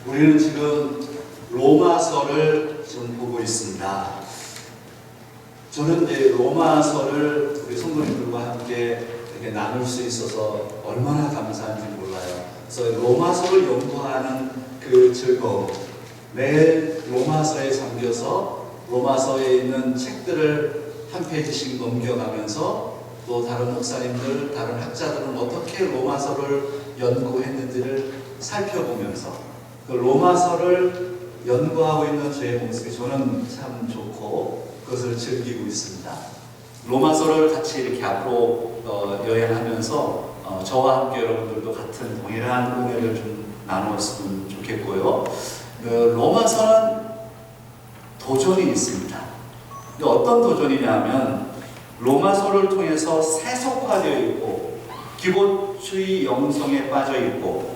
우리는 지금 로마서를 지금 보고 있습니다. 저는 이제 로마서를 우리 성도님들과 함께 이렇게 나눌 수 있어서 얼마나 감사한지 몰라요. 그래서 로마서를 연구하는 그 즐거움, 매일 로마서에 잠겨서 로마서에 있는 책들을 한 페이지씩 넘겨가면서 또 다른 목사님들, 다른 학자들은 어떻게 로마서를 연구했는지를 살펴보면서 그 로마서를 연구하고 있는 저의 모습이 저는 참 좋고 그것을 즐기고 있습니다. 로마서를 같이 이렇게 앞으로 여행하면서 저와 함께 여러분들도 같은 동일한 은혜를 좀 나누었으면 좋겠고요. 로마서는 도전이 있습니다. 어떤 도전이냐면 로마서를 통해서 세속화되어 있고 기본주의 영성에 빠져 있고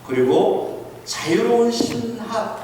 그리고 자유로운 신학에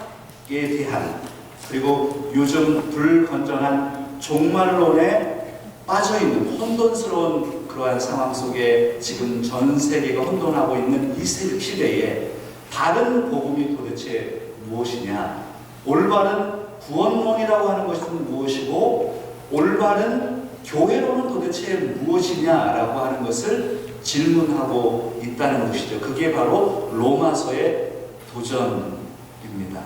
대한 그리고 요즘 불건전한 종말론에 빠져있는 혼돈스러운 그러한 상황 속에 지금 전 세계가 혼돈하고 있는 이 시대에 바른 복음이 도대체 무엇이냐, 올바른 구원론이라고 하는 것은 무엇이고 올바른 교회론은 도대체 무엇이냐라고 하는 것을 질문하고 있다는 것이죠. 그게 바로 로마서의 도전입니다.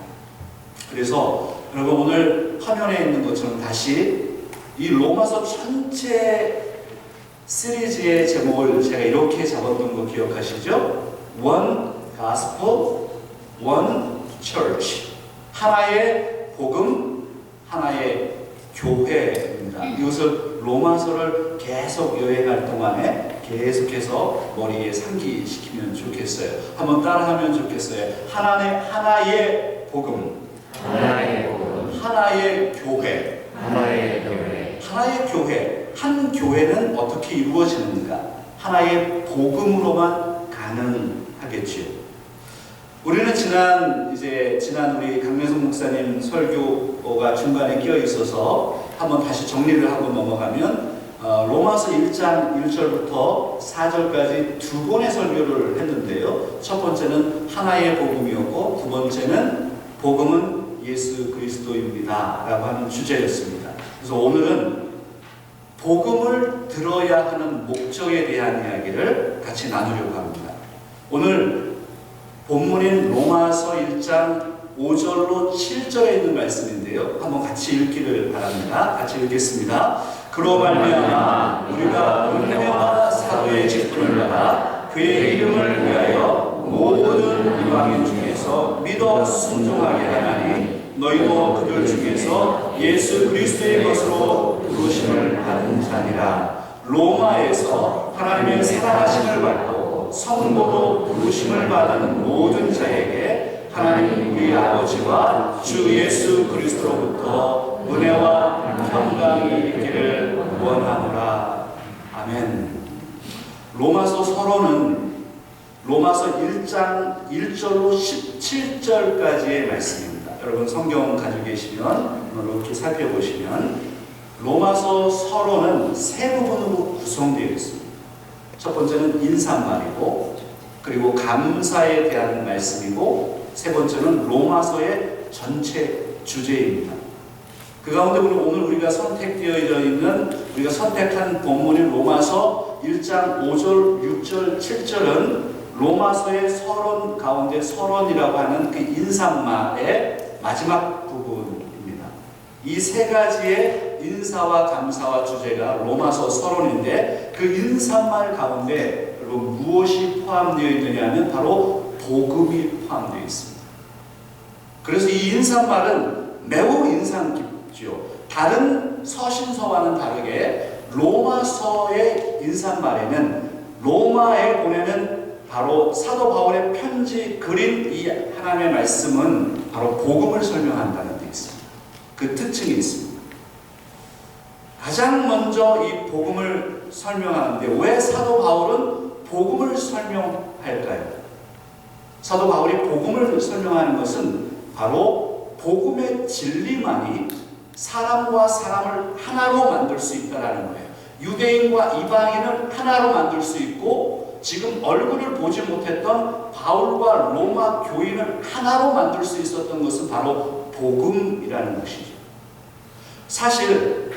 그래서 여러분 오늘 화면에 있는 것처럼 다시 이 로마서 전체 시리즈의 제목을 제가 이렇게 잡았던 거 기억하시죠? One Gospel, One Church. 하나의 복음, 하나의 교회입니다. 이것을 로마서를 계속 여행할 동안에 계속해서 머리에 상기시키면 좋겠어요. 한번 따라하면 좋겠어요. 하나의 복음, 하나의 복음, 하나의 교회, 하나의 교회. 하나의 교회. 한 교회는 어떻게 이루어지는가? 하나의 복음으로만 가능하겠지요. 우리는 지난 우리 강명석 목사님 설교가 중간에 끼어 있어서 한번 다시 정리를 하고 넘어가면 로마서 1장 1절부터 4절까지 두 번의 설교를 했는데요. 첫 번째는 하나의 복음이었고 두 번째는 복음은 예수 그리스도입니다 라고 하는 주제였습니다. 그래서 오늘은 복음을 들어야 하는 목적에 대한 이야기를 같이 나누려고 합니다. 오늘 본문인 로마서 1장 5절로 7절에 있는 말씀인데요. 한번 같이 읽기를 바랍니다. 같이 읽겠습니다. 그로 말미암아 우리가 은혜와 사도의 직분을 받아 그의 이름을 위하여 모든 이방인 중에서 믿어 순종하게 하나니 너희도 그들 중에서 예수 그리스도의 것으로 부르심을 받은 자니라. 로마에서 하나님의 사랑하심을 받고 성도로 부르심을 받은 모든 자에게 하나님 우리 아버지와 주 예수 그리스도로부터 은혜와 평강이 있기를 원하노라. 아멘. 로마서 서론은 로마서 1장 1절로 17절까지의 말씀입니다. 여러분 성경 가지고 계시면 이렇게 살펴보시면 로마서 서론은 세 부분으로 구성되어 있습니다. 첫 번째는 인사말이고 그리고 감사에 대한 말씀이고 세 번째는 로마서의 전체 주제입니다. 그 가운데 오늘 우리가 선택되어 있는 우리가 선택한 본문인 로마서 1장 5절, 6절, 7절은 로마서의 서론 가운데 서론이라고 하는 그 인사말의 마지막 부분입니다. 이 세 가지의 인사와 감사와 주제가 로마서 서론인데 그 인사말 가운데 여러분 무엇이 포함되어 있느냐면 바로 복음이 포함되어 있습니다. 그래서 이 인사말은 매우 인상 깊죠. 다른 서신서와는 다르게 로마서의 인사말에는 로마에 보내는 바로 사도 바울의 편지 그린 이 하나님의 말씀은 바로 복음을 설명한다는 데 있습니다. 그 특징이 있습니다. 가장 먼저 이 복음을 설명하는데 왜 사도 바울은 복음을 설명할까요? 사도 바울이 복음을 설명하는 것은 바로 복음의 진리만이 사람과 사람을 하나로 만들 수 있다는 거예요. 유대인과 이방인을 하나로 만들 수 있고 지금 얼굴을 보지 못했던 바울과 로마 교인을 하나로 만들 수 있었던 것은 바로 복음이라는 것이죠. 사실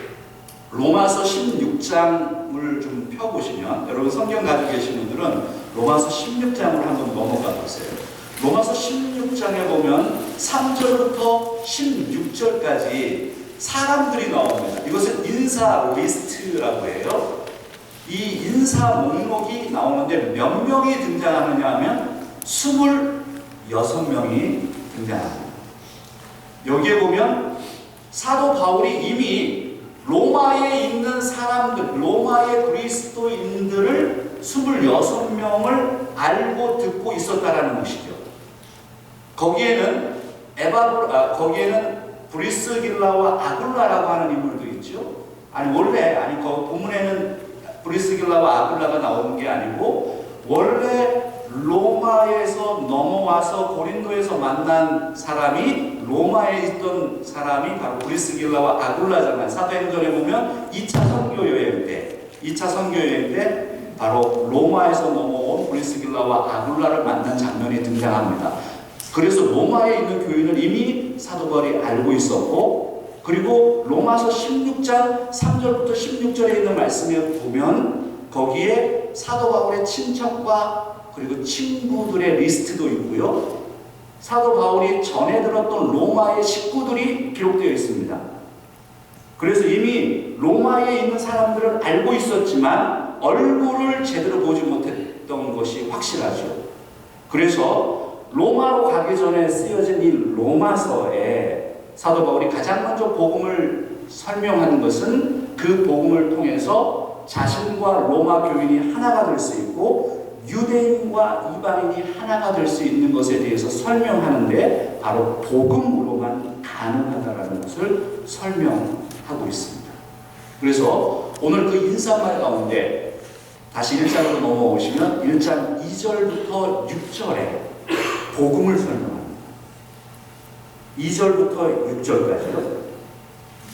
로마서 16장을 좀 펴보시면, 여러분 성경 가지고 계신 분들은 로마서 16장을 한번 넘어가 보세요. 로마서 16장에 보면 3절부터 16절까지 사람들이 나옵니다. 이것은 인사 리스트라고 해요. 이 인사 목록이 나오는데 몇 명이 등장하느냐 하면 26명이 등장합니다. 여기에 보면 사도 바울이 이미 로마에 있는 사람들, 로마의 그리스도인들을 26명을 알고 듣고 있었다라는 것이죠. 거기에는 거기에는 브리스길라와 아굴라라고 하는 인물도 있죠. 거기 본문에는 브리스길라와 아굴라가 나오는 게 아니고, 원래 로마에서 넘어와서 고린도에서 만난 사람이, 로마에 있던 사람이 바로 브리스길라와 아굴라잖아요. 사도행전에 보면 2차 선교 여행 때 바로 로마에서 넘어온 브리스길라와 아굴라를 만난 장면이 등장합니다. 그래서 로마에 있는 교인을 이미 사도 바울이 알고 있었고, 그리고 로마서 16장 3절부터 16절에 있는 말씀에 보면 거기에 사도 바울의 친척과 그리고 친구들의 리스트도 있고요. 사도 바울이 전해 들었던 로마의 식구들이 기록되어 있습니다. 그래서 이미 로마에 있는 사람들은 알고 있었지만 얼굴을 제대로 보지 못했던 것이 확실하죠. 그래서 로마로 가기 전에 쓰여진 이 로마서에 사도 바울이 가장 먼저 복음을 설명하는 것은 그 복음을 통해서 자신과 로마 교인이 하나가 될 수 있고 유대인과 이방인이 하나가 될 수 있는 것에 대해서 설명하는데 바로 복음으로만 가능하다는 것을 설명하고 있습니다. 그래서 오늘 그 인사말 가운데 다시 1장으로 넘어오시면 1장 2절부터 6절에 복음을 설명합니다. 2절부터 6절까지요.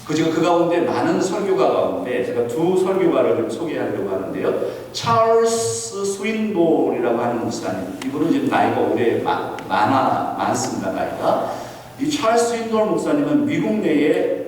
그 가운데 많은 설교가 가운데 제가 두 설교가를 좀 소개하려고 하는데요. 찰스 스윈볼이라고 하는 목사님, 이분은 지금 나이가 올해 많습니다. 나이가. 이 찰스 스윈볼 목사님은 미국 내에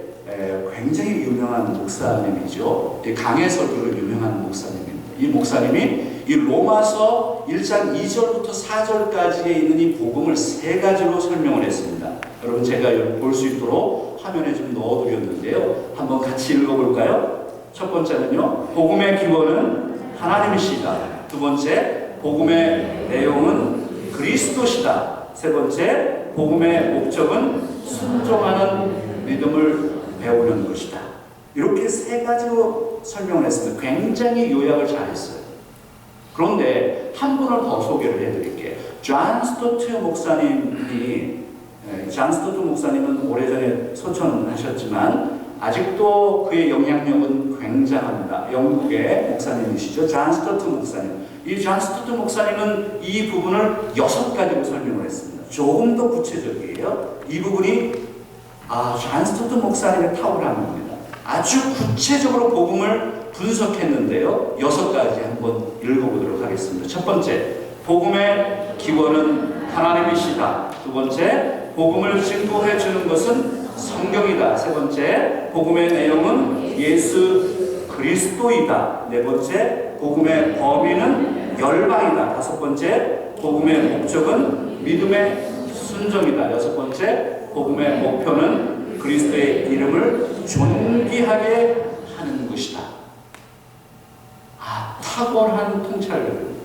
굉장히 유명한 목사님이죠. 강해 설교로 유명한 목사님입니다. 이 목사님이 이 로마서 1장 2절부터 4절까지에 있는 이 복음을 세 가지로 설명을 했습니다. 여러분 제가 볼 수 있도록 화면에 좀 넣어드렸는데요. 한번 같이 읽어볼까요? 첫 번째는요, 복음의 기원은 하나님이시다. 두 번째, 복음의 내용은 그리스도시다. 세 번째, 복음의 목적은 순종하는 믿음을 배우는 것이다. 이렇게 세 가지로 설명을 했습니다. 굉장히 요약을 잘했어요. 그런데 한 분을 더 소개를 해드릴게요. 존 스토트 목사님은 오래전에 소천하셨지만 아직도 그의 영향력은 굉장합니다. 영국의 목사님이시죠. 존 스토트 목사님. 이 존 스토트 목사님은 이 부분을 6가지로 설명을 했습니다. 조금 더 구체적이에요. 이 부분이 존 스토트 목사님의 탁월한 겁니다. 아주 구체적으로 복음을 분석했는데요. 6가지 한번 읽어보도록 하겠습니다. 첫 번째, 복음의 기원은 하나님이시다. 두 번째, 복음을 증거해 주는 것은 성경이다. 세 번째, 복음의 내용은 예수 그리스도이다. 네 번째, 복음의 범위는 열방이다. 다섯 번째, 복음의 목적은 믿음의 순종이다. 여섯 번째, 복음의 목표는 그리스도의 이름을 존귀하게 하는 것이다. 탁월한 통찰력입니다.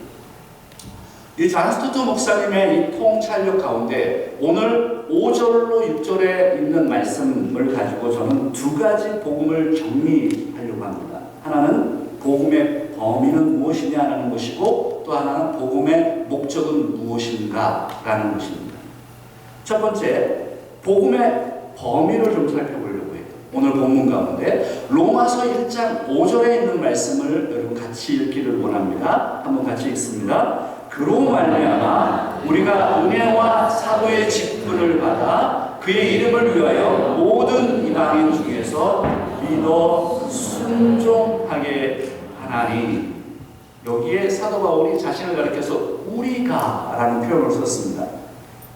이 존 스토트 목사님의 이 통찰력 가운데 오늘 5절로 6절에 있는 말씀을 가지고 저는 두 가지 복음을 정리하려고 합니다. 하나는 복음의 범위는 무엇이냐라는 것이고, 또 하나는 복음의 목적은 무엇인가라는 것입니다. 첫 번째, 복음의 범위를 좀 살펴보려고 해요. 오늘 본문 가운데 로마서 1장 5절에 있는 말씀을 여러분 같이 읽기를 원합니다. 한번 같이 읽습니다. 그로 말미암아 우리가 은혜와 사도의 직분을 받아 그의 이름을 위하여 모든 이방인 중에서 믿어 순종하게 하나니. 여기에 사도 바울이 자신을 가리켜서 우리가라는 표현을 썼습니다.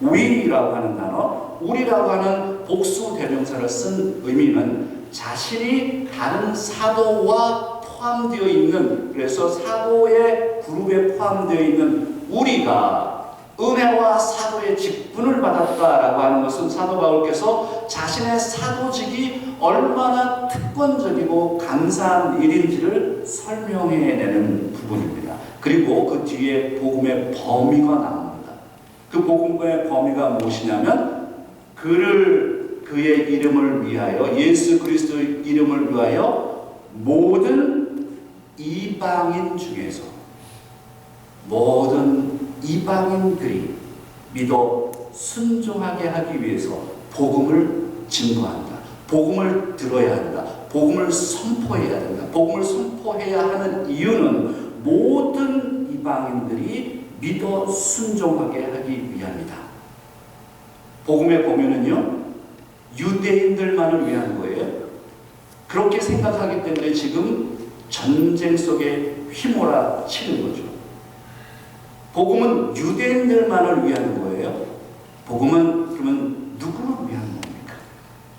we라고 하는 단어, 우리라고 하는 복수 대명사를 쓴 의미는 자신이 다른 사도와 포함되어 있는, 그래서 사도의 그룹에 포함되어 있는 우리가 은혜와 사도의 직분을 받았다라고 하는 것은 사도 바울께서 자신의 사도직이 얼마나 특권적이고 감사한 일인지를 설명해내는 부분입니다. 그리고 그 뒤에 복음의 범위가 나옵니다. 그 복음의 범위가 무엇이냐면 그의 이름을 위하여, 예수 그리스도의 이름을 위하여 모든 이방인 중에서 모든 이방인들이 믿어 순종하게 하기 위해서 복음을 증거한다. 복음을 들어야 한다. 복음을 선포해야 된다. 복음을 선포해야 하는 이유는 모든 이방인들이 믿어 순종하게 하기 위함이다. 복음의 범위는요, 유대인들만을 위한 거예요. 그렇게 생각하기 때문에 지금 전쟁 속에 휘몰아치는 거죠. 복음은 유대인들만을 위한 거예요. 복음은 그러면 누구를 위한 겁니까?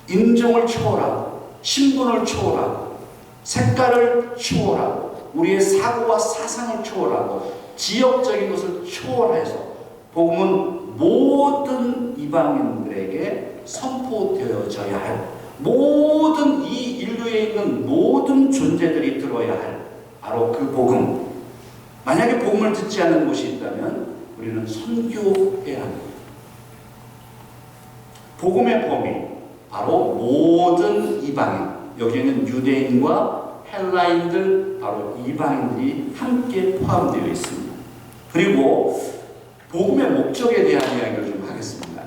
인종을 초월하고, 신분을 초월하고, 색깔을 초월하고, 우리의 사고와 사상을 초월하고, 지역적인 것을 초월해서 복음은 모든 이방인들에게 선포되어져야 할, 모든 이 인류에 있는 모든 존재들이 들어야 할 바로 그 복음. 만약에 복음을 듣지 않는 곳이 있다면 우리는 선교해야 합니다. 복음의 범위, 바로 모든 이방인, 여기에는 유대인과 헬라인들, 바로 이방인들이 함께 포함되어 있습니다. 그리고 복음의 목적에 대한 이야기를 좀 하겠습니다.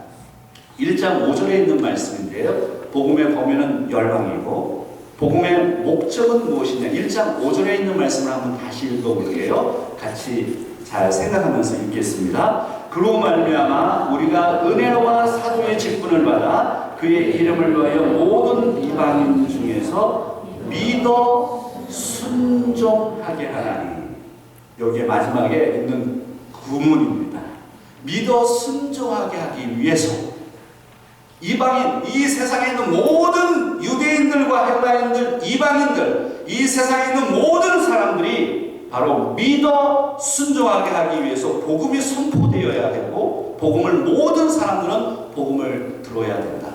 1장 5절에 있는 말씀인데요. 복음의 범위는 열방이고 복음의 목적은 무엇이냐? 1장 5절에 있는 말씀을 한번 다시 읽어볼게요. 같이 잘 생각하면서 읽겠습니다. 그로 말미암아 우리가 은혜와 사도의 직분을 받아 그의 이름을 위하여 모든 이방인 중에서 믿어 순종하게 하나니. 여기에 마지막에 있는 구문입니다. 믿어 순종하게 하기 위해서 이방인, 이 세상에 있는 모든 유대인들과 헬라인들, 이방인들, 이 세상에 있는 모든 사람들이 바로 믿어 순종하게 하기 위해서 복음이 선포되어야 되고, 복음을 모든 사람들은 복음을 들어야 된다.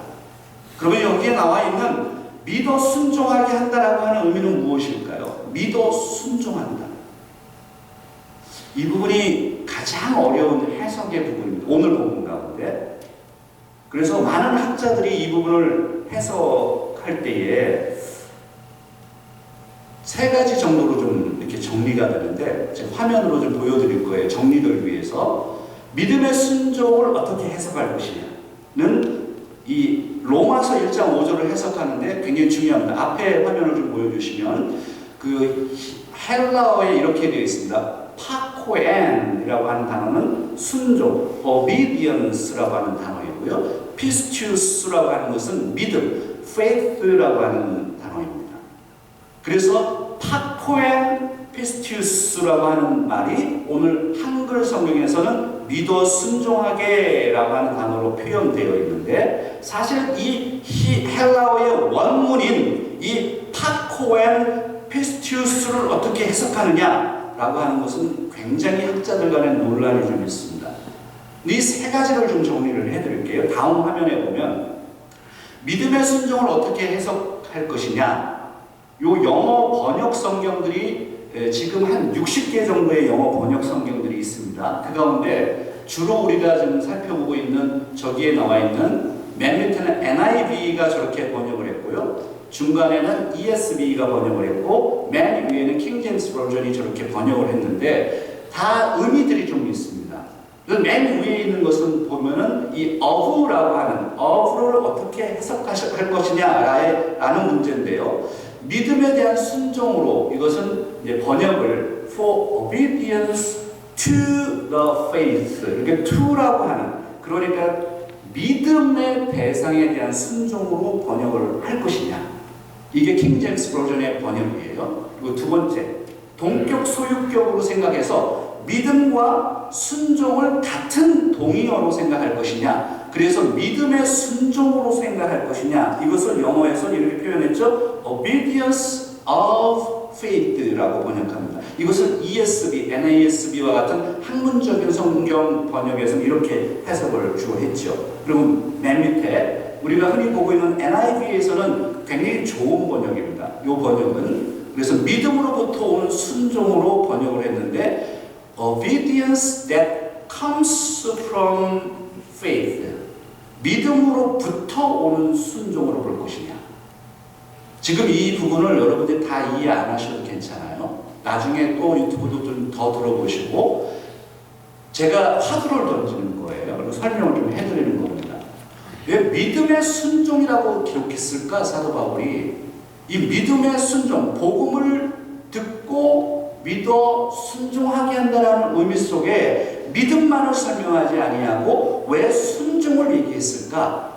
그러면 여기에 나와 있는 믿어 순종하게 한다라고 하는 의미는 무엇일까요? 믿어 순종한다. 이 부분이 가장 어려운 해석의 부분입니다. 오늘 본문 가운데. 그래서 많은 학자들이 이 부분을 해석할 때에 세 가지 정도로 좀 이렇게 정리가 되는데, 제가 화면으로 좀 보여드릴 거예요. 정리를 위해서. 믿음의 순종을 어떻게 해석할 것이냐는 이 로마서 1장 5절을 해석하는데 굉장히 중요합니다. 앞에 화면을 좀 보여주시면 그 헬라어에 이렇게 되어 있습니다. 파코엔이라고 하는 단어는 순종, obedience라고 하는 단어이고요. 피스튜스라고 하는 것은 믿음, faith라고 하는 단어입니다. 그래서 파코엔 피스튜스라고 하는 말이 오늘 한글 성경에서는 믿어 순종하게라고 하는 단어로 표현되어 있는데, 사실 이 헬라어의 원문인 이 파코엔 피스튜스를 어떻게 해석하느냐라고 하는 것은 굉장히 학자들 간에 논란이 좀 있습니다. 이 세 가지를 좀 정리를 해드릴게요. 다음 화면에 보면 믿음의 순종을 어떻게 해석할 것이냐, 요 영어 번역 성경들이 지금 한 60개 정도의 영어 번역 성경들이 있습니다. 그 가운데 주로 우리가 지금 살펴보고 있는 저기에 나와 있는 맨 밑에는 NIV가 저렇게 번역을 했고요. 중간에는 ESV가 번역을 했고 맨 위에는 킹 제임스 버전이 저렇게 번역을 했는데 다 의미들이 좀 있습니다. 맨 위에 있는 것은 보면은 이 of라고 하는 of를 어떻게 해석할 것이냐라는 문제인데요. 믿음에 대한 순종으로 이것은 이제 번역을 for obedience to the faith, 이렇게 to라고 하는, 그러니까 믿음의 대상에 대한 순종으로 번역을 할 것이냐, 이게 킹 제임스 버전의 번역이에요. 그리고 두 번째 동격 소유격으로 생각해서 믿음과 순종을 같은 동의어로 생각할 것이냐, 그래서 믿음의 순종으로 생각할 것이냐, 이것을 영어에서 이렇게 표현했죠. Obedience of faith라고 번역합니다. 이것을 ESV, NASB와 같은 학문적인 성경 번역에서는 이렇게 해석을 주로 했죠. 그리고 맨 밑에 우리가 흔히 보고 있는 NIV에서는 굉장히 좋은 번역입니다. 이 번역은 그래서 믿음으로부터 오는 순종으로 번역을 했는데 Obedience that comes from faith, 믿음으로부터 오는 순종으로 볼 것이냐. 지금 이 부분을 여러분들이 다 이해 안 하셔도 괜찮아요. 나중에 또 유튜브도 좀 더 들어보시고 제가 화두를 던지는 거예요. 그리고 설명을 좀 해드리는 겁니다. 왜 믿음의 순종이라고 기록했을까? 사도 바울이 이 믿음의 순종, 복음을 듣고 믿어 순종하게 한다는 의미 속에 믿음만을 설명하지 아니하고 왜 순종을 얘기했을까?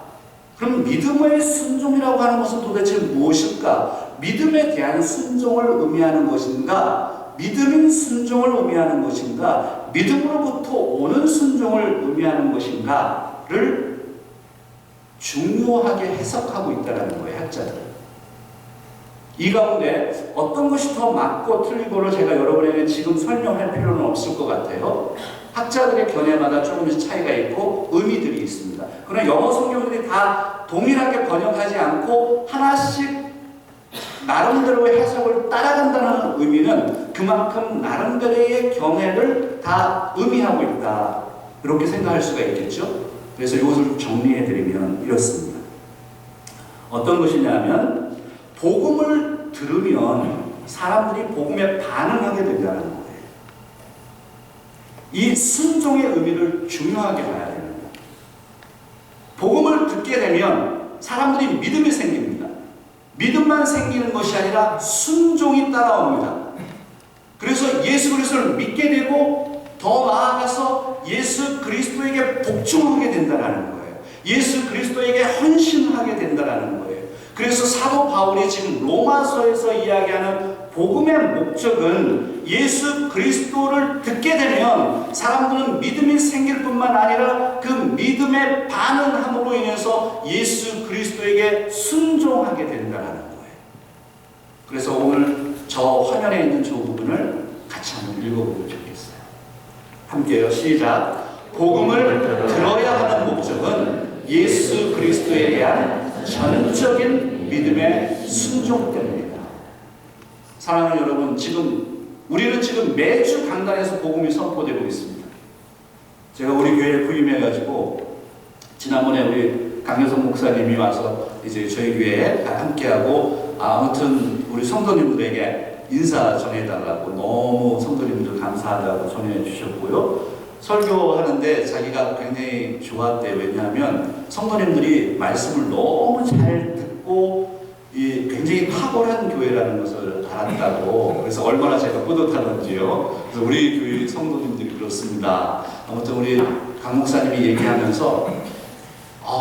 그럼 믿음의 순종이라고 하는 것은 도대체 무엇일까? 믿음에 대한 순종을 의미하는 것인가? 믿음인 순종을 의미하는 것인가? 믿음으로부터 오는 순종을 의미하는 것인가를 중요하게 해석하고 있다는 거예요, 학자들은. 이 가운데 어떤 것이 더 맞고 틀리고를 제가 여러분에게 지금 설명할 필요는 없을 것 같아요. 학자들의 견해마다 조금씩 차이가 있고 의미들이 있습니다. 그러나 영어 성경들이 다 동일하게 번역하지 않고 하나씩 나름대로의 해석을 따라간다는 의미는 그만큼 나름대로의 견해를 다 의미하고 있다, 이렇게 생각할 수가 있겠죠. 그래서 이것을 정리해드리면 이렇습니다. 어떤 것이냐면 복음을 들으면 사람들이 복음에 반응하게 된다는 거예요. 이 순종의 의미를 중요하게 봐야 됩니다. 복음을 듣게 되면 사람들이 믿음이 생깁니다. 믿음만 생기는 것이 아니라 순종이 따라옵니다. 그래서 예수 그리스도를 믿게 되고 더 나아가서 예수 그리스도에게 복종하게 된다는 거예요. 예수 그리스도에게 헌신하게 된다는 거예요. 그래서 사도 바울이 지금 로마서에서 이야기하는 복음의 목적은 예수 그리스도를 듣게 되면 사람들은 믿음이 생길 뿐만 아니라 그 믿음에 반응함으로 인해서 예수 그리스도에게 순종하게 된다는 거예요. 그래서 오늘 저 화면에 있는 저 부분을 같이 한번 읽어보면 좋겠어요. 함께요. 시작. 복음을 들어야 하는 목적은 예수 그리스도에 대한 전적인 믿음의 순종 때문입니다. 사랑하는 여러분, 우리는 지금 매주 강단에서 복음이 선포되고 있습니다. 제가 우리 교회에 부임해가지고 지난번에 우리 강여성 목사님이 와서 이제 저희 교회에 함께하고 아무튼 우리 성도님들에게 인사 전해달라고 너무 성도님들 감사하다고 전해 주셨고요. 설교하는데 자기가 굉장히 좋았대요. 왜냐하면 성도님들이 말씀을 너무 잘 듣고 굉장히 탁월한 교회라는 것을 알았다고. 그래서 얼마나 제가 뿌듯하던지요. 그래서 우리 교회 성도님들이 그렇습니다. 아무튼 우리 강 목사님이 얘기하면서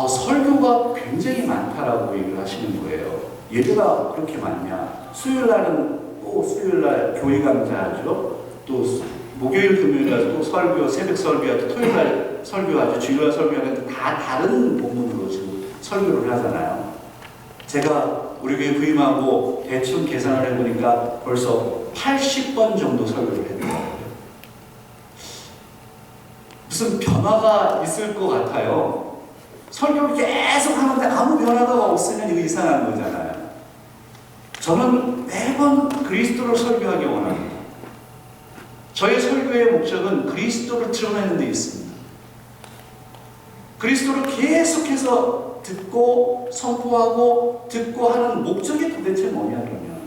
설교가 굉장히 많다라고 얘기를 하시는 거예요. 예배가 그렇게 많냐? 수요일날은 또 수요일날 교회 강좌하죠. 또 목요일 금요일날 또 설교, 새벽 설교하고 토요일날 설교하죠. 주일날 설교하는데 다 다른 본문으로 지금 설교를 하잖아요. 제가 우리 교회 부임하고 대충 계산을 해보니까 벌써 80번 정도 설교를 했더라고요. 무슨 변화가 있을 것 같아요. 설교를 계속 하는데 아무 변화가 없으면 이거 이상한 거잖아요. 저는 매번 그리스도를 설교하기 원합니다. 저의 설교의 목적은 그리스도를 드러내는 데 있습니다. 그리스도를 계속해서 듣고 선포하고 듣고 하는 목적이 도대체 뭐냐 그러면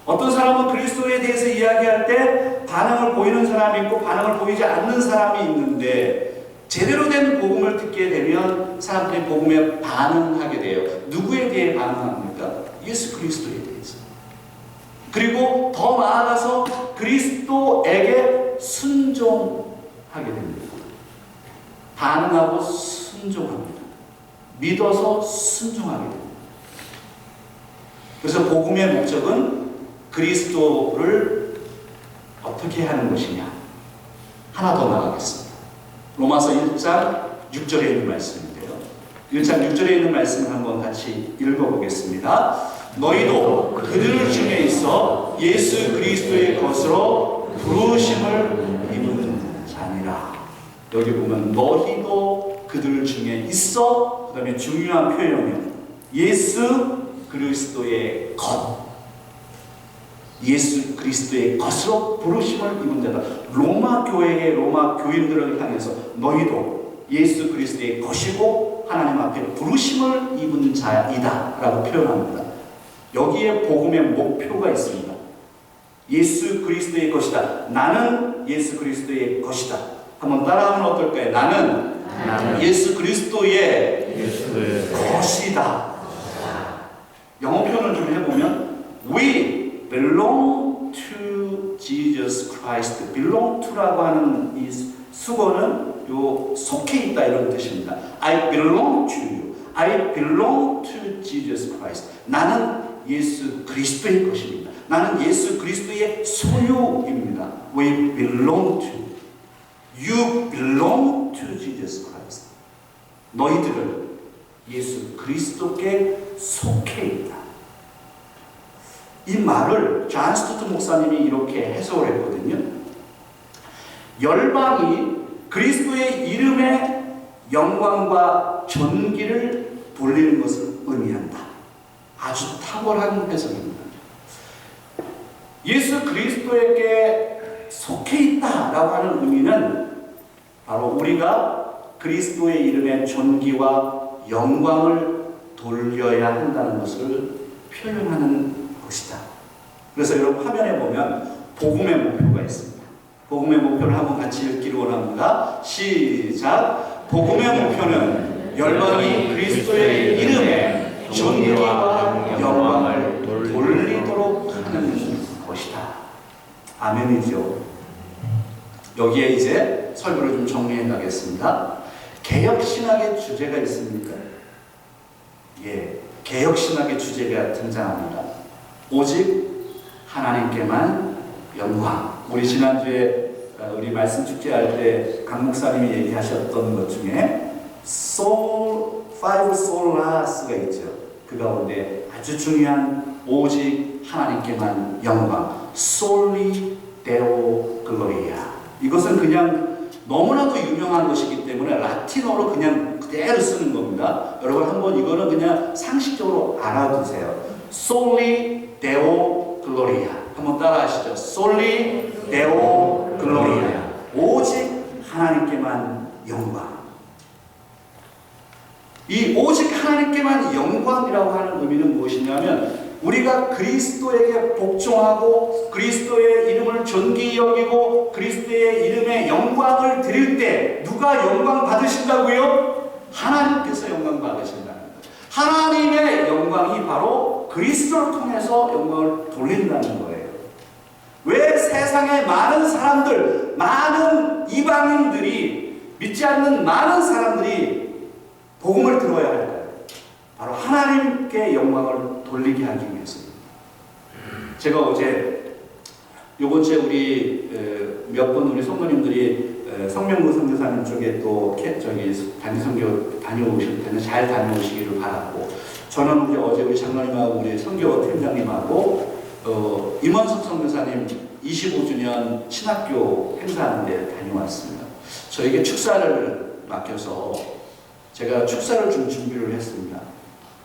어떤 사람은 그리스도에 대해서 이야기할 때 반응을 보이는 사람이 있고 반응을 보이지 않는 사람이 있는데 제대로 된 복음을 듣게 되면 사람들이 복음에 반응하게 돼요. 누구에 대해 반응합니까? 예수 그리스도에 대해서. 그리고 더 나아가서 그리스도에게 순종하게 됩니다. 반응하고 순종합니다. 믿어서 순종하게 됩니다. 그래서 복음의 목적은 그리스도를 어떻게 하는 것이냐. 하나 더 나가겠습니다. 로마서 1장 6절에 있는 말씀인데요. 1장 6절에 있는 말씀을 한번 같이 읽어보겠습니다. 너희도 그들 중에 있어 예수 그리스도의 것으로 부르심을 입은 자니라. 여기 보면 너희도 그들 중에 있어, 그 다음에 중요한 표현이요. 예수 그리스도의 것. 예수 그리스도의 것으로 부르심을 입은 자다. 로마 교회의 로마 교인들을 향해서 너희도 예수 그리스도의 것이고 하나님 앞에 부르심을 입은 자이다 라고 표현합니다. 여기에 복음의 목표가 있습니다. 예수 그리스도의 것이다. 나는 예수 그리스도의 것이다. 한번 따라하면 어떨까요? 나는 예수 그리스도의 것이다. 영어 표현을 좀 해보면 We belong to Jesus Christ. belong to라고 하는 이 수거는 요 속해 있다 이런 뜻입니다. I belong to you. I belong to Jesus Christ. 나는 예수 그리스도의 것입니다. 나는 예수 그리스도의 소유입니다. We belong to. You belong to Jesus Christ. 너희들은 예수 그리스도께 속해 있다. 이 말을 존 스투트 목사님이 이렇게 해석을 했거든요. 열방이 그리스도의 이름의 영광과 존귀를 돌리는 것을 의미한다. 아주 탁월한 해석입니다. 예수 그리스도에게 속해 있다라고 하는 의미는 바로 우리가 그리스도의 이름의 존귀와 영광을 돌려야 한다는 것을 표현하는 것이다. 그래서 여러분 화면에 보면 복음의 목표가 있습니다. 복음의 목표를 한번 같이 읽기를 원합니다. 시작. 복음의 목표는 열방이 그리스도의 이름에 존귀와 영광을 돌리도록 하는 것이다. 아멘이죠. 여기에 이제 설교를 좀 정리해 가겠습니다. 개혁신학의 주제가 있습니까? 예, 개혁신학의 주제가 등장합니다. 오직 하나님께만 영광. 우리 지난주에 우리 말씀 축제할 때 강 목사님이 얘기하셨던 것 중에 five solas가 있죠. 그 가운데 아주 중요한 오직 하나님께만 영광. Soli Deo Gloria. 이것은 그냥 너무나도 유명한 것이기 때문에 라틴어로 그냥 그대로 쓰는 겁니다. 여러분 한번 이거는 그냥 상식적으로 알아두세요. Soli Deo Gloria. 한번 따라하시죠. Soli Deo Gloria. 오직 하나님께만 영광. 이 오직 하나님께만 영광이라고 하는 의미는 무엇이냐면 우리가 그리스도에게 복종하고 그리스도의 이름을 존귀히 여기고 그리스도의 이름에 영광을 드릴 때 누가 영광 받으신다고요? 하나님께서 영광 받으신다는 거예요. 하나님의 영광이 바로 그리스도를 통해서 영광을 돌린다는 거예요. 왜 세상에 많은 사람들, 많은 이방인들이 믿지 않는 많은 사람들이 복음을 들어야 할까요? 바로 하나님께 영광을 돌리게 하기 위해서입니다. 제가 어제 요번 주에 우리 몇 분 우리 성도님들이 성명구 선교사님 쪽에 또 단기선교 다녀오실 때는 잘 다녀오시기를 바랐고 저는 어제 우리 장로님하고 우리 선교 팀장님하고 임원석 선교사님 25주년 신학교 행사하는데 다녀왔습니다. 저에게 축사를 맡겨서 제가 축사를 좀 준비를 했습니다.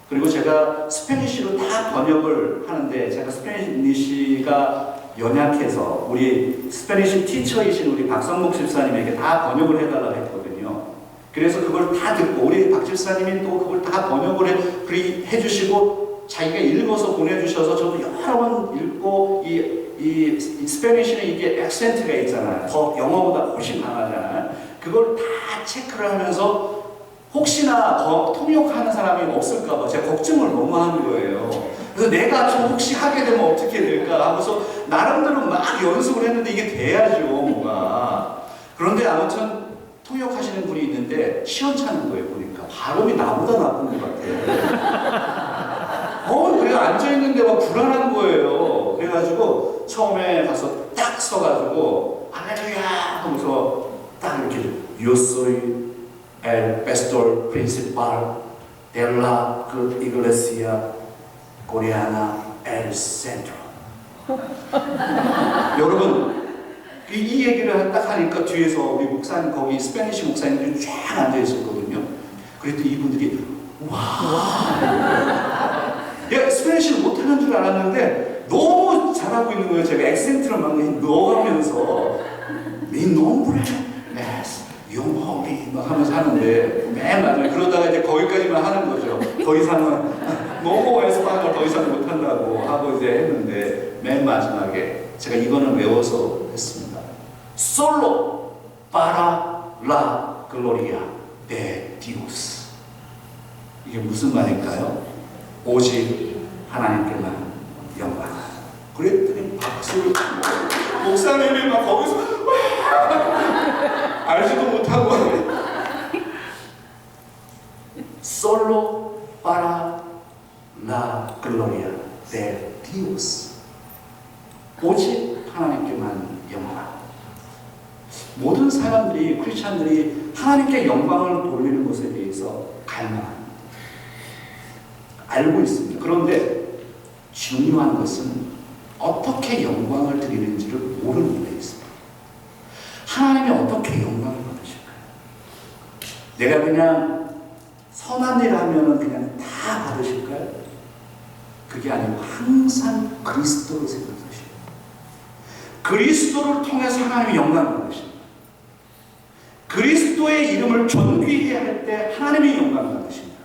그리고 제가 스페니쉬로 다 번역을 하는데 제가 스페니쉬가 연약해서 우리 스페니쉬 티처이신 우리 박성목 집사님에게 다 번역을 해달라고 했거든요. 그래서 그걸 다 듣고 우리 박 집사님이 또 그걸 다 번역을 해주시고 자기가 읽어서 보내주셔서 저도 여러 번 읽고 이 스페니쉬는 이게 액센트가 있잖아요. 더 영어보다 훨씬 강하잖아요. 그걸 다 체크를 하면서 혹시나 더 통역하는 사람이 없을까봐 제가 걱정을 너무 하는 거예요. 그래서 내가 좀 혹시 하게 되면 어떻게 될까 하고서 나름대로 막 연습을 했는데 이게 돼야죠, 뭐가. 그런데 아무튼 통역하시는 분이 있는데 시원찮은 거예요, 보니까. 발음이 나보다 나쁜 것 같아요. 그래 앉아있는데 막 불안한 거예요. 그래가지고 처음에 가서 딱 서가지고 할렐루야 하면서 딱 이렇게 Yo soy el pastor principal de la iglesia coreana el centro. 여러분 이 얘기를 딱 하니까 뒤에서 우리 목사님 거기 스페니시 목사님들이 쫙 앉아 있었거든요. 그랬더니 이분들이 와. 야, 스페니시를 못하는 줄 알았는데 너무 잘하고 있는 거예요. 제가 액센트를 막 넣어가면서 미 nombre es 영혼이 막 하면서 하는데 맨 마지막에 그러다가 이제 거기까지만 하는 거죠. 더 이상은 너무 에스파니올 더 이상 못한다고 하고 이제 했는데 맨 마지막에 제가 이거는 외워서 했습니다. Solo para la gloria de Dios. 이게 무슨 말일까요? 오직 하나님께만 영광. 그랬더니 박수를 치고 목사님이 막 거기서 알지도 못하고 Solo para la gloria de Dios. 오직 하나님께만 영광. 모든 사람들이 크리스찬들이 하나님께 영광을 돌리는 것에 대해서 갈망합니다. 알고 있습니다. 그런데 중요한 것은 어떻게 영광을 드리는지를 모르는 데 있습니다. 하나님이 어떻게 영광을 받으실까요? 내가 그냥 선한 일 하면 그냥 다 받으실까요? 그게 아니고 항상 그리스도를 생각하시고 그리스도를 통해서 하나님이 영광을 받으십니다. 그리스도의 이름을 존귀히 할 때 하나님이 영광을 받으십니다.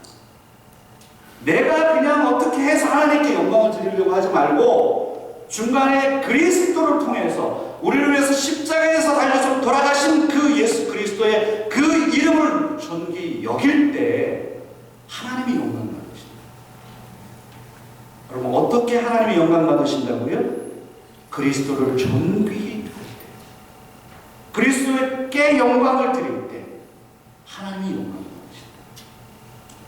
내가 그냥 어떻게 해서 하나님께 영광을 드리려고 하지 말고 중간에 그리스도를 통해서 우리를 위해서 십자가에서 달려서 돌아가신 그 예수 그리스도의 그 이름을 존귀히 여길 때 하나님이 영광을 받으십니다. 여러분 어떻게 하나님이 영광 받으신다고요? 그리스도를 존귀히 할 때, 그리스도에게 영광을 드릴 때 하나님이 영광을 받으신다.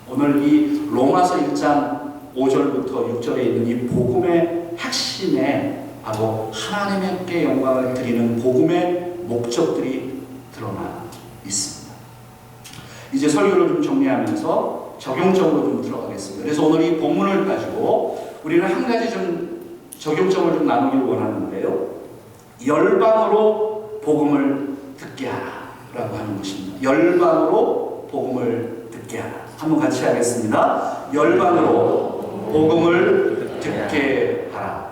오늘 이 로마서 1장 5절부터 6절에 있는 이 복음의 핵심에 바로 하나님께 영광을 드리는 복음의 목적들이 드러나 있습니다. 이제 설교를 좀 정리하면서 적용적으로 좀 들어가겠습니다. 그래서 오늘 이 본문을 가지고 우리는 한 가지 좀 적용점을 좀 나누길 원하는데요. 열방으로 복음을 듣게 하라 라고 하는 것입니다. 열방으로 복음을 듣게 하라. 한번 같이 하겠습니다. 열방으로 복음을 듣게 하라.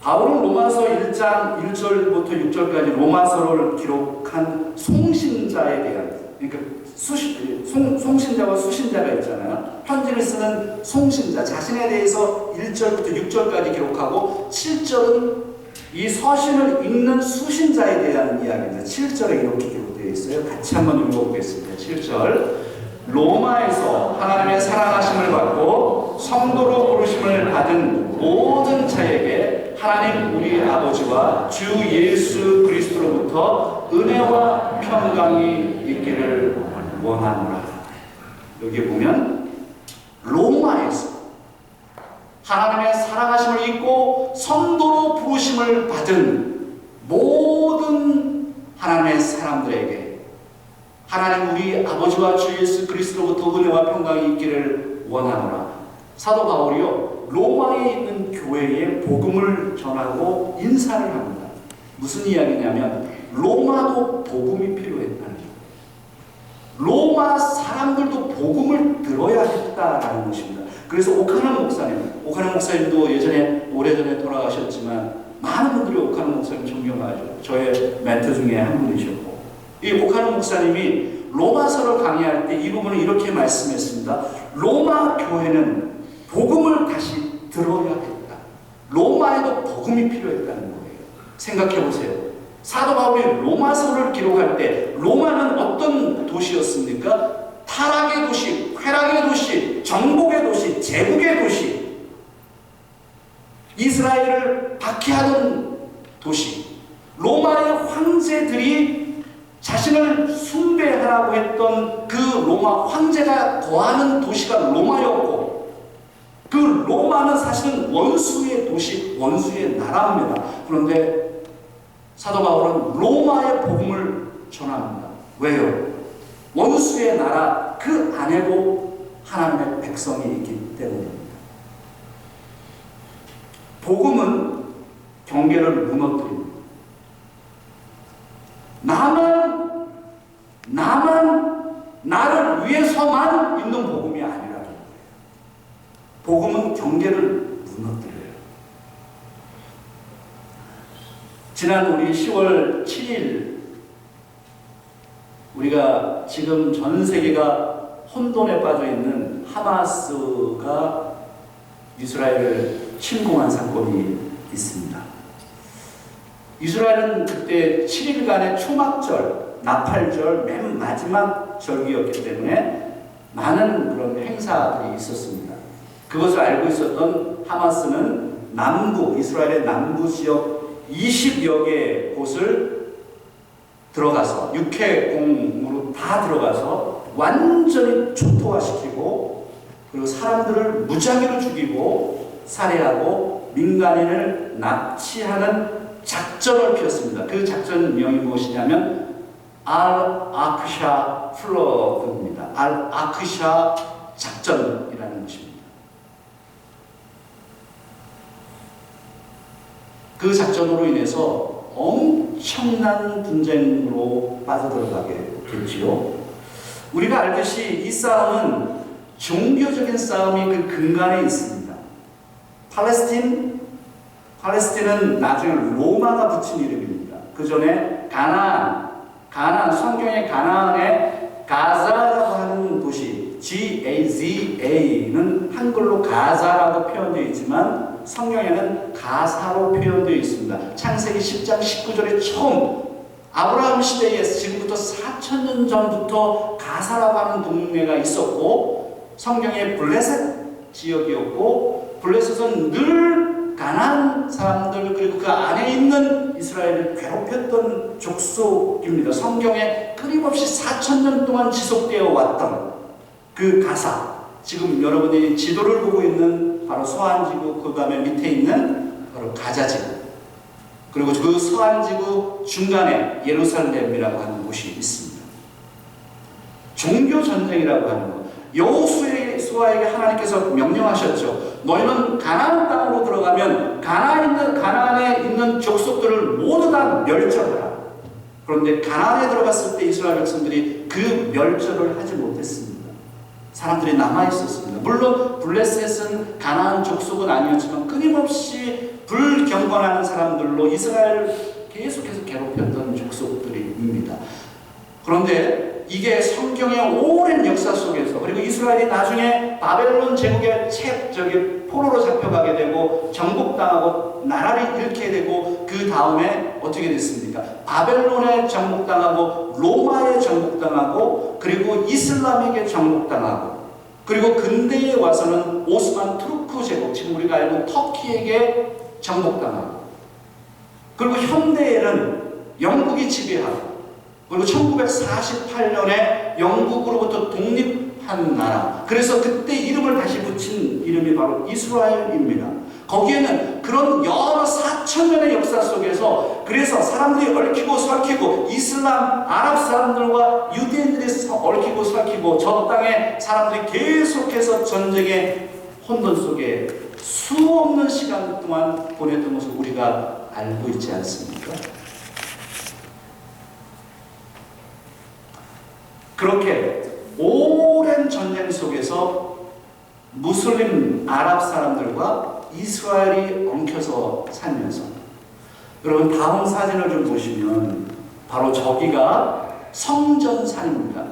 바울은 로마서 1장 1절부터 6절까지 로마서를 기록한 송신자에 대한, 그러니까 송신자와 수신자가 있잖아요. 편지를 쓰는 송신자, 자신에 대해서 1절부터 6절까지 기록하고 7절은 이 서신을 읽는 수신자에 대한 이야기입니다. 7절에 이렇게 기록되어 있어요. 같이 한번 읽어보겠습니다. 7절. 로마에서 하나님의 사랑하심을 받고 성도로 부르심을 받은 모든 자에게 하나님 우리 아버지와 주 예수 그리스도로부터 은혜와 평강이 있기를 원하노라. 여기 보면 로마에서 하나님의 사랑하심을 입고 성도로 부르심을 받은 모든 하나님의 사람들에게 하나님 우리 아버지와 주 예수 그리스도로부터 은혜와 평강이 있기를 원하노라. 사도 바울이요 로마에 있는 교회에 복음을 전하고 인사를 합니다. 무슨 이야기냐면 로마도 복음이 필요했다는 거예요. 로마 사람들도 복음을 들어야 했다라는 것입니다. 그래서 오카나 목사님도 예전에 오래전에 돌아가셨지만 많은 분들이 오카나 목사님 존경하죠. 저의 멘토 중에 한 분이셨고, 이 오카나 목사님이 로마서를 강의할 때 이 부분을 이렇게 말씀했습니다. 로마 교회는 복음을 다시 들어야 했다. 로마에도 복음이 필요했다는 거예요. 생각해 보세요. 사도 바울이 로마서를 기록할 때 로마는 어떤 도시였습니까? 타락의 도시, 쾌락의 도시, 정복의 도시, 제국의 도시, 이스라엘을 박해하던 도시, 로마의 황제들이 자신을 숭배하라고 했던 그 로마 황제가 거하는 도시가 로마였고, 그 로마는 사실은 원수의 도시, 원수의 나라입니다. 그런데 사도 바울은 로마의 복음을 전합니다. 왜요? 원수의 나라 그 안에도 하나님의 백성이 있기 때문입니다. 복음은 경계를 무너뜨립니다. 나를 위해서만 있는 복음이 아니라는 거예요. 복음은 경계를 무너뜨려요. 지난 우리 10월 7일 우리가 지금 전 세계가 혼돈에 빠져 있는 하마스가 이스라엘을 침공한 사건이 있습니다. 이스라엘은 그때 7일간의 초막절, 나팔절, 맨 마지막 절기였기 때문에 많은 그런 행사들이 있었습니다. 그것을 알고 있었던 하마스는 이스라엘의 남부 지역 20여 개 곳을 들어가서 육해공으로 다 들어가서 완전히 초토화시키고 그리고 사람들을 무작위로 죽이고 살해하고 민간인을 납치하는 작전을 펴었습니다. 그 작전명이 무엇이냐면 알-아크샤 플러드입니다. 알-아크샤 작전이라는 것입니다. 그 작전으로 인해서 엄청난 분쟁으로 빠져들어가게 됐지요. 우리가 알듯이 이 싸움은 종교적인 싸움이 그 근간에 있습니다. 팔레스틴은 나중에 로마가 붙인 이름입니다. 그 전에 가나안, 성경의 가나안의 가자라고 하는 도시, Gaza는 한글로 가자라고 표현되어 있지만 성경에는 가사로 표현되어 있습니다. 창세기 10장 19절에 처음 아브라함 시대에 지금부터 4,000년 전부터 가사라고 하는 동네가 있었고 성경의 블레셋 지역이었고 블레셋은 늘 가나안 사람들 그리고 그 안에 있는 이스라엘을 괴롭혔던 족속입니다. 성경에 끊임없이 4,000년 동안 지속되어 왔던 그 가사, 지금 여러분이 지도를 보고 있는 바로 서안지구 그 다음에 밑에 있는 바로 가자지구, 그리고 그 서안지구 중간에 예루살렘이라고 하는 곳이 있습니다. 종교 전쟁이라고 하는 것. 여호수아에게 하나님께서 명령하셨죠. 너희는 가나안 땅으로 들어가면 가나안에 있는 족속들을 모두 다 멸절하라. 그런데 가나안에 들어갔을 때 이스라엘 백성들이 그 멸절을 하지 못했습니다. 사람들이 남아 있었습니다. 물론 블레셋은 가나안 족속은 아니었지만 끊임없이 불경건하는 사람들로 이스라엘을 계속해서 괴롭혔던 족속들입니다. 그런데 이게 성경의 오랜 역사 속에서 그리고 이스라엘이 나중에 바벨론 제국의 포로로 잡혀가게 되고 정복당하고 나라를 잃게 되고 그 다음에 어떻게 됐습니까? 바벨론에 정복당하고 로마에 정복당하고 그리고 이슬람에게 정복당하고 그리고 근대에 와서는 오스만 투르크 제국, 지금 우리가 알고 터키에게 정복당하고 그리고 현대에는 영국이 지배하고 그리고 1948년에 영국으로부터 독립한 나라, 그래서 그때 이름을 다시 붙인 이름이 바로 이스라엘입니다. 거기에는 그런 여러 4,000년의 역사 속에서 그래서 사람들이 얽히고 설키고 이슬람, 아랍 사람들과 유대인들이 얽히고 설키고 저 땅에 사람들이 계속해서 전쟁의 혼돈 속에 수없는 시간 동안 보냈던 것을 우리가 알고 있지 않습니까? 그렇게 오랜 전쟁 속에서 무슬림 아랍 사람들과 이스라엘이 엉켜서 살면서 여러분 다음 사진을 좀 보시면 바로 저기가 성전산입니다.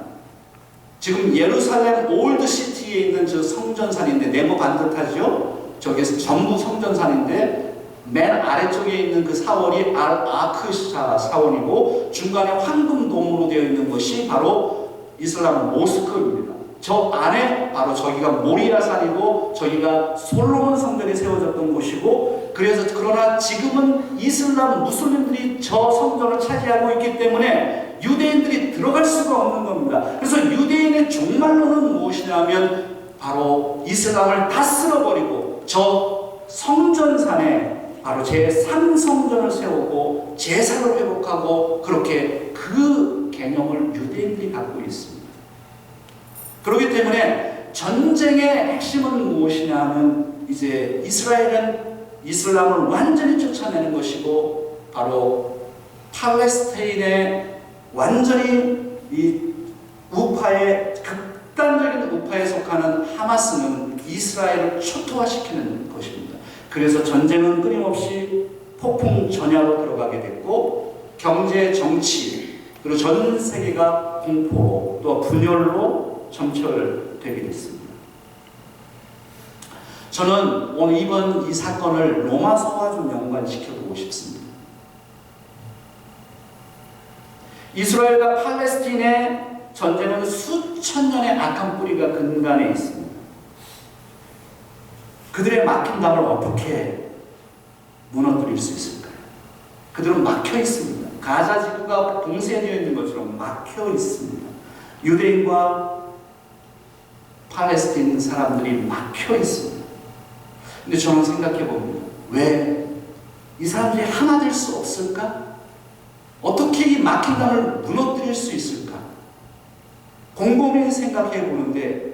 지금 예루살렘 올드 시티에 있는 저 성전산인데 네모 반듯하죠? 저게 전부 성전산인데 맨 아래쪽에 있는 그 사원이 알-아크샤 사원이고 중간에 황금돔으로 되어 있는 것이 바로 이슬람 모스크입니다. 저 안에 바로 저기가 모리아산이고 저기가 솔로몬 성전이 세워졌던 곳이고 그러나 지금은 이슬람 무슬림들이 저 성전을 차지하고 있기 때문에 유대인들이 들어갈 수가 없는 겁니다. 그래서 유대인의 종말론은 무엇이냐면 바로 이슬람을 다 쓸어버리고 저 성전산에 바로 제3성전을 세우고 제사를 회복하고 그렇게 그 개념을 유대인들이 갖고 있습니다. 그렇기 때문에 전쟁의 핵심은 무엇이냐 하면 이제 이스라엘은 이슬람을 완전히 쫓아내는 것이고 바로 팔레스타인의 완전히 이 우파의 극단적인 우파에 속하는 하마스는 이스라엘을 초토화시키는 것입니다. 그래서 전쟁은 끊임없이 폭풍 전야로 들어가게 됐고 경제, 정치 그리고 전 세계가 공포로 또 분열로 점철되게 됐습니다. 저는 오늘 이번 이 사건을 로마서와 좀 연관시켜보고 싶습니다. 이스라엘과 팔레스틴의 전쟁은 수천 년의 악한 뿌리가 근간에 있습니다. 그들의 막힌 담을 어떻게 무너뜨릴 수 있을까요? 그들은 막혀 있습니다. 가자 지구가 봉쇄되어 있는 것처럼 막혀 있습니다. 유대인과 팔레스틴 사람들이 막혀 있습니다. 근데 저는 생각해 봅니다. 왜 이 사람들이 하나 될 수 없을까? 어떻게 이 막힌 담을 무너뜨릴 수 있을까? 곰곰이 생각해 보는데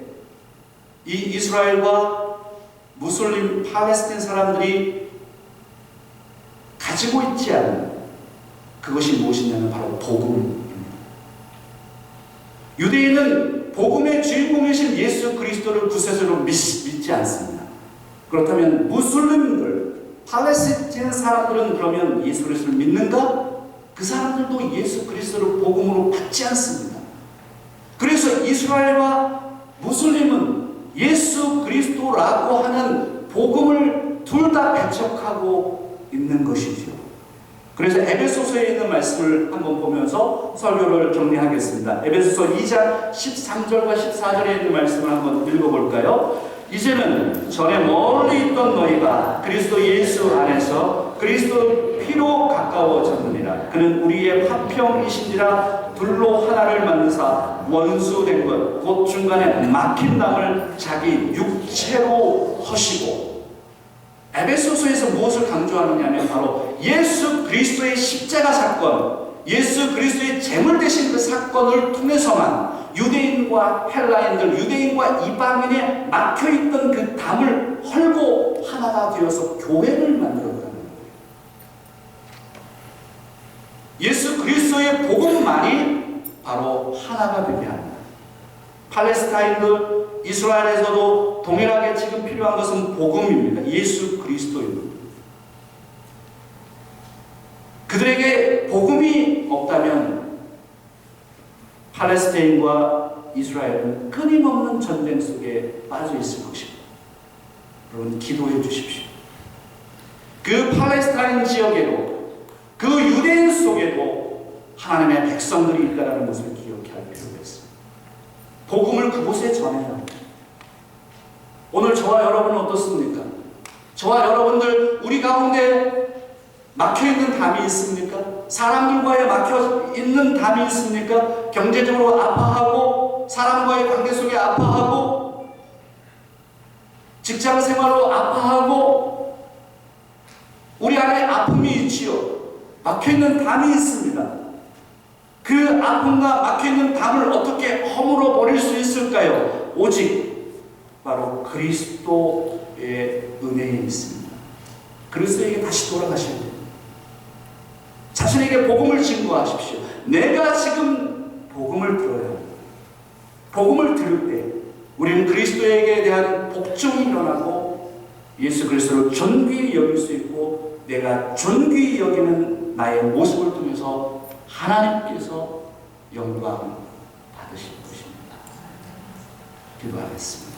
이 이스라엘과 무슬림 팔레스틴 사람들이 가지고 있지 않은 그것이 무엇이냐면 바로 복음입니다. 유대인은 복음의 주인공이신 예수 그리스도를 구세주로 믿지 않습니다. 그렇다면 무슬림들, 팔레스틴 사람들은 그러면 예수 그리스도를 믿는가? 그 사람들도 예수 그리스도를 복음으로 받지 않습니다. 그래서 이스라엘과 무슬림은 예수 그리스도라고 하는 복음을 둘 다 배척하고 있는 것이죠. 그래서 에베소서에 있는 말씀을 한번 보면서 설교를 정리하겠습니다. 에베소서 2장 13절과 14절에 있는 말씀을 한번 읽어볼까요? 이제는 전에 멀리 있던 너희가 그리스도 예수 안에서 그리스도 피로 가까워졌느니라. 그는 우리의 화평이신지라 둘로 하나를 만드사 원수된 것 곧 중간에 막힌 담을 자기 육체로 허시고. 에베소서에서 무엇을 강조하느냐면 바로 예수 그리스도의 십자가 사건, 예수 그리스도의 제물 되신 그 사건을 통해서만 유대인과 헬라인들, 유대인과 이방인에 막혀있던 그 담을 헐고 하나가 되어서 교회를 만들었다는 거예요. 예수 그리스도의 복음만이 바로 하나가 되게 합니다. 팔레스타인도 이스라엘에서도 동일하게 지금 필요한 것은 복음입니다. 예수 그리스도입니다. 그들에게 복음이 없다면 팔레스타인과 이스라엘은 끊임없는 전쟁 속에 빠져 있을 것입니다. 여러분 기도해 주십시오. 그 팔레스타인 지역에도 그 유대인 속에도 하나님의 백성들이 있다는 것을 기억할 필요가 있습니다. 복음을 그곳에 전해야 합니다. 오늘 저와 여러분은 어떻습니까? 저와 여러분들 우리 가운데 막혀있는 담이 있습니까? 사람들과의 막혀있는 담이 있습니까? 경제적으로 아파하고 사람과의 관계 속에 아파하고 직장 생활로 아파하고 우리 안에 아픔이 있지요. 막혀있는 담이 있습니다. 그 아픔과 막혀있는 담을 어떻게 허물어 버릴 수 있을까요? 오직 바로 그리스도의 은혜에 있습니다. 그리스도에게 다시 돌아가셔야 됩니다. 자신에게 복음을 증거하십시오. 내가 지금 복음을 들어야 합니다. 복음을 들을 때 우리는 그리스도에게 대한 복종이 일어나고 예수 그리스도를 존귀히 여길 수 있고 내가 존귀히 여기는 나의 모습을 통해서 하나님께서 영광 받으실 것입니다. 기도하겠습니다.